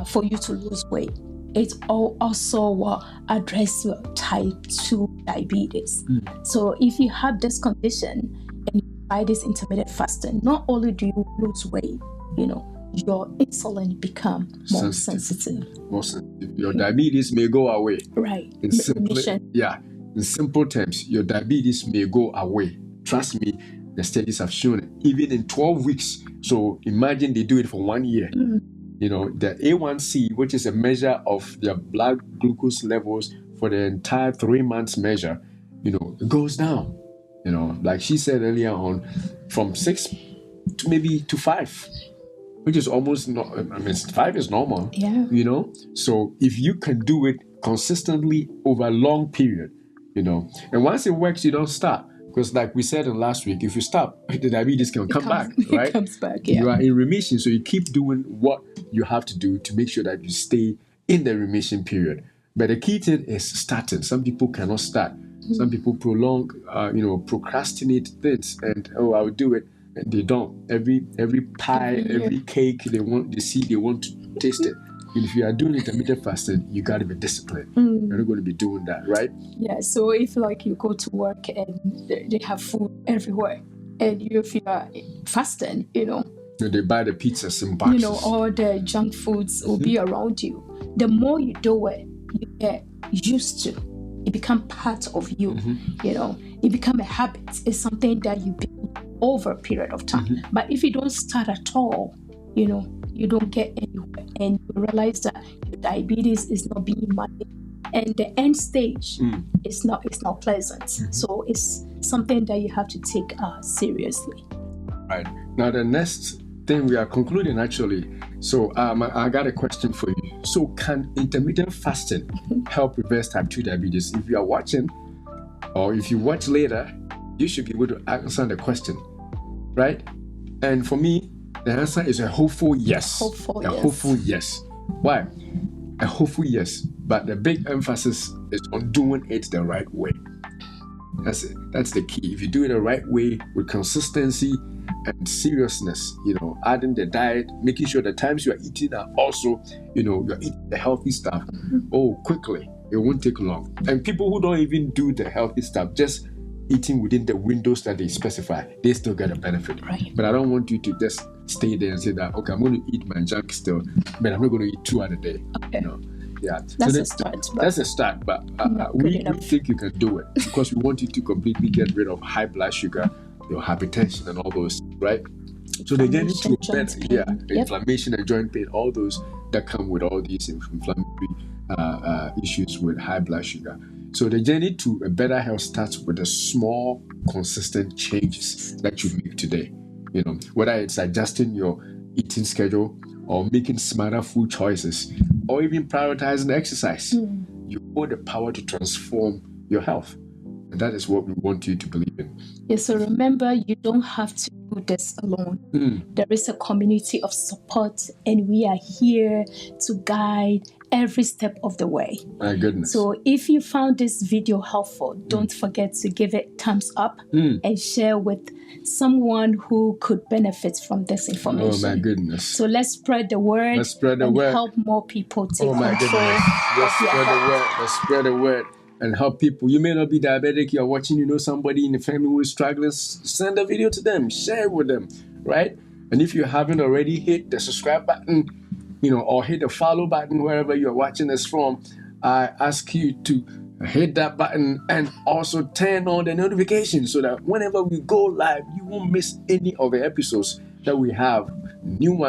S2: for you to lose weight. It also will address your type 2 diabetes. So if you have this condition and you try this intermittent fasting, not only do you lose weight, you know, your insulin become more sensitive.
S1: Your diabetes may go away.
S2: Right.
S1: In simple terms, your diabetes may go away. Trust me, the studies have shown it. Even in 12 weeks. So imagine they do it for 1 year. You know, the A1C, which is a measure of their blood glucose levels for the entire 3 months measure, you know, it goes down. You know, like she said earlier on, from 6 to maybe to 5, which is almost not, 5 is normal.
S2: Yeah.
S1: You know, so if you can do it consistently over a long period, you know, and once it works, you don't stop. Because like we said in last week, if you stop, the diabetes can come back, right?
S2: It comes back, yeah.
S1: You are in remission, so you keep doing what you have to do to make sure that you stay in the remission period. But the key thing is starting. Some people cannot start. Some people prolong, procrastinate things, and I'll do it, and they don't. Every pie, every cake they want to taste it. And if you are doing intermittent fasting, you got to be disciplined. You're not going to be doing that, right?
S2: Yeah. So if like you go to work and they have food everywhere, and if you are fasting, you know,
S1: they buy the pizzas in boxes.
S2: You know, all the junk foods will be around you. The more you do it, you get used to. It becomes part of you. You know, it becomes a habit. It's something that you build over a period of time. But if you don't start at all, you know, you don't get anywhere, and you realize that your diabetes is not being managed, and the end stage is not pleasant. So it's something that you have to take seriously.
S1: Right. Now the next thing we are concluding actually. So I got a question for you. So can intermittent fasting help reverse type 2 diabetes? If you are watching, or if you watch later, you should be able to answer the question, right? And for me, the answer is a hopeful yes. Hopeful yes. Why? A hopeful yes. But the big emphasis is on doing it the right way. That's it. That's the key. If you do it the right way with consistency and seriousness, you know, adding the diet, making sure the times you are eating are also, you know, you're eating the healthy stuff. Quickly. It won't take long. And people who don't even do the healthy stuff, just eating within the windows that they specify, they still get a benefit.
S2: Right.
S1: But I don't want you to just stay there and say that, okay, I'm going to eat my junk still, but I'm not going to eat 2 hours a day.
S2: Okay.
S1: You know? Yeah.
S2: That's a start.
S1: That's a start, but we think you can do it because we want you to completely get rid of high blood sugar, your hypertension, and all those, right? So the journey to inflammation and joint pain, all those that come with all these inflammatory issues with high blood sugar. So the journey to a better health starts with the small, consistent changes that you make today. You know, whether it's adjusting your eating schedule or making smarter food choices or even prioritizing exercise. You hold the power to transform your health. And that is what we want you to believe in.
S2: Yeah, so remember, you don't have to do this alone. There is a community of support, and we are here to guide every step of the way.
S1: My goodness.
S2: So if you found this video helpful, don't forget to give it thumbs up and share with someone who could benefit from this information.
S1: Oh my goodness.
S2: So let's spread the word. Help more people take control.
S1: Let's spread the word and help people. You may not be diabetic, you're watching, you know somebody in the family who is struggling, send a video to them, share it with them, right? And if you haven't already, hit the subscribe button, you know, or hit the follow button wherever you're watching us from. I ask you to hit that button and also turn on the notifications so that whenever we go live, you won't miss any of the episodes that we have. New ones